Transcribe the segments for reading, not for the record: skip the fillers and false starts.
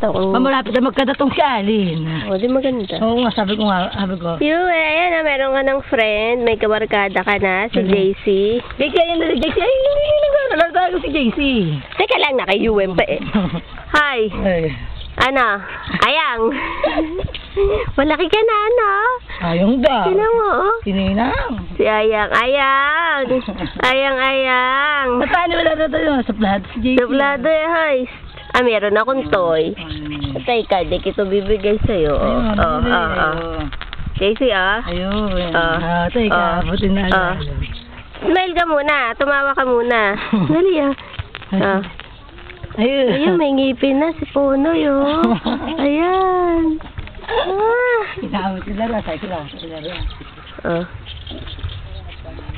to. Malapit na magkadatong si Alin. O, di maganda. Oo nga, sabi ko. Yun, ayan na, meron ka ng friend. May kabarkada ka na, si JC. JC, ayun na si JC. Ay, hindi naglalaro tayo si JC. Teka lang, naka-UM pa eh. Hi. Ano? Ayang. Malaki ka na, ano? Ayang daw. Sino mo, oh? Sininang. Si Ayang. Ayang. Saan wala na tayo? Sa plato si JC. Sa plato eh, hi. Meron akong toy. Patay ka, di kito bibigay sa'yo. JC, Ayun. Teka, buti na. Smile ka muna. Tumawa ka muna. Dali, Ayun, may ngipin na si Puno, yun. Ayan. Inaawit sila na, sa sila.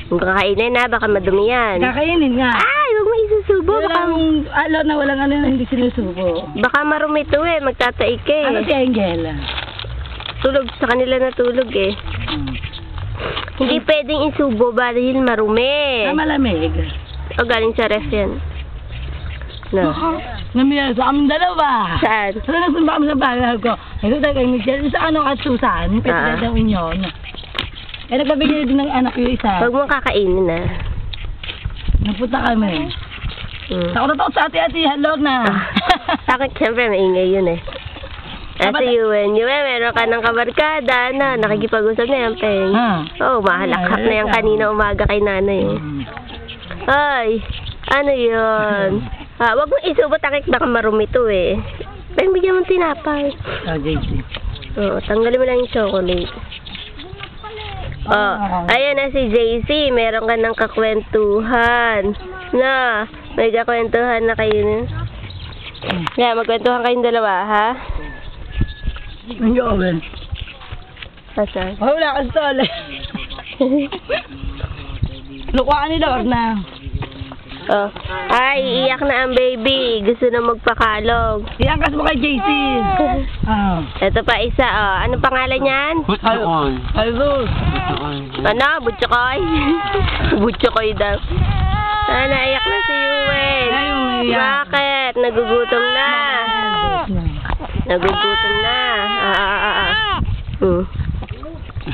Kung kakainin na, baka madumi yan. Kakainin nga. Ay, huwag mo isusubo. Walang ano na hindi sinusubo. Baka marumi to eh, magtataik eh. Ano si Angela? Tulog, sa kanila natulog eh. Hindi pwedeng isubo dahil marumi. Malamig. O galing sa ref yan. No. Namiyal sa aming dalawa. Saan? Saan nagsumba kami sa bahay ko? Ito tayo kay Michelle. Sa ano at Susan? President ng Union. Eh, nagpabigay din ng anak yung isa. Huwag mong kakainin na. Napunta kami. Takot na takot sa ati-ati. Hello na. Takot, siyempre maingay yun eh. Si Yuen, meron ka ng kabarkada na nakikipag-usap na yan, Peng. Oo, mahalakhak na yan kanina umaga kay nanay. Ay, ano yun? Wag mo isubo, takik, baka marumi to eh. Peng, bigyan mo tinapay. JC. Oo, tanggalin mo lang yung chocolate. Ayan na si JC, meron ka ng kakwentuhan. Na, may kakwentuhan na kayo. Kaya magkwentuhan kayong dalawa, ha? Ang Joel. Asan? Wala kang sole. Lukuhaan ni Lord na. Ay, iiyak na ang baby. Gusto na magpakalog. Iangkas mo kay JC. Ito pa isa, Anong pangalan niyan? Butchokon. Alvus. Ano? Butchokoy? Butchokoy daw. Naiyak na si Yuen. Bakit? Nagugutom na.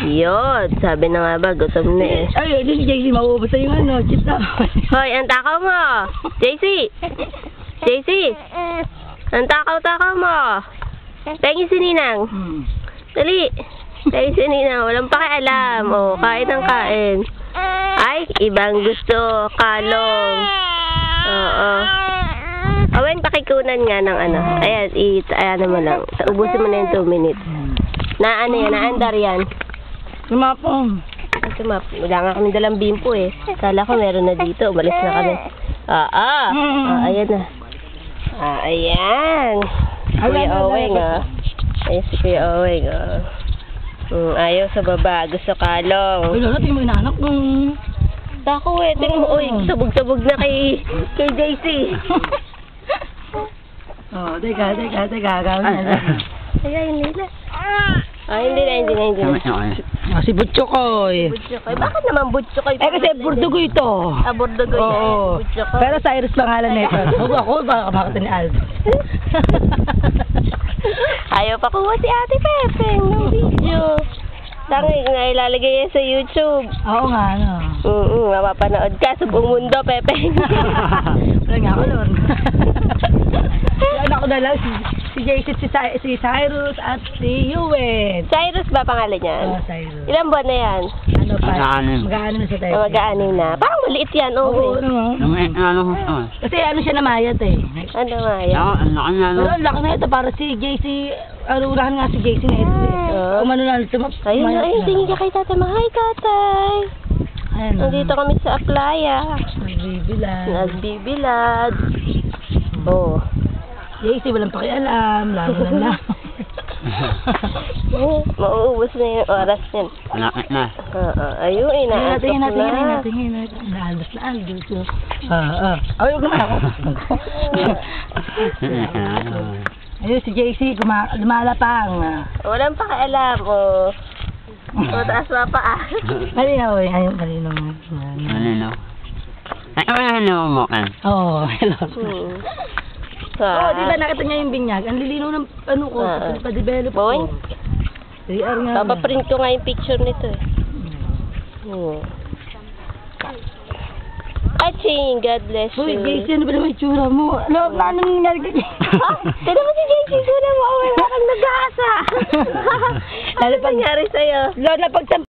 Yun, sabi na nga ba, gutom na eh. Ay, hindi si JC, mauubos na yung ano, chip na. Hoy, ang takaw mo! JC! Ang takaw mo! Pengi si Ninang. Dali! Pengi si Ninang, walang pakialam. Kain ng kain. Ay, ibang gusto, kalong. Awen, pakikunan nga ng ano. Ayan, ayan mo lang. Ubusin mo na yung 2 minutes. Ano yan, naandar yan. Sumapong. Wala nga kami dalang bimpo eh. Kala ko meron na dito. Umalis na kami. Ayan na. Ayan. Kuya Oweng Ayan si Kuya Oweng ayaw sa baba. Gusto kalong. Ay, lalo, tingin mo inaanak mo. Tako eh. Tingin mo, sabog-sabog na kay JC. Teka. Gawin na lang. Ayan, hindi na. Hindi na. Si Butchokoy. Bakit naman Butchokoy? Kasi Burdugoy ito. Burdugoy yan. Butchokoy. Pero Cyrus pangalan nito. Ako, bakit ni Alv. Ayaw pa kuha si Ate Pepe ng video. Tanging na ilalagay yan sa YouTube. Oo nga, ano. Mapapanood ka sa buong mundo, Pepe. Wala nga ako, Lord. Yan ako na lang, si Jason, si Cyrus, at si Yuen. Cyrus ba pangalan niyan? Cyrus. Ilang buwan na yan? Ano pa? Mag-aanim. Mag-aanim na siya tayo. Mag-aanim na. Parang maliit yan, Oo, ano. Kasi ano siya namayat eh. Ano mayat? Pero ang laki na ito, para si JC, urahan nga si JC na ito eh. Umano na, ayun, tingin ka kay tatay. Hi, tatay. Nandito kami sa Aplaya. Nagbibilad. JC, walang pakialam. Lalo na. Mauubos na yung oras niyan. Malapit na. Ayun, inaantok na. Tingin. Naaldos. Huwag naman ako. Ayun, si JC, lumalapang. Walang pakialam, taas pa pa. Malinaw eh. Ayun, malinaw. Ay, ano mo kan? Oo, hello. Oo, di ba nakita niya yung binyag? Ang lilinaw ng ano ko, kasi pa-develop ko. Boy? CR nga. Papaprint ko nga yung picture nito eh. Aching, God bless you. Uy, JC, ano ba naman yung tsura mo? Ano na nangyari ka? Tignan mo si JC, tsura mo. Wala kang nag-aasa. Lalo pag nangyari sa'yo? Lola, pag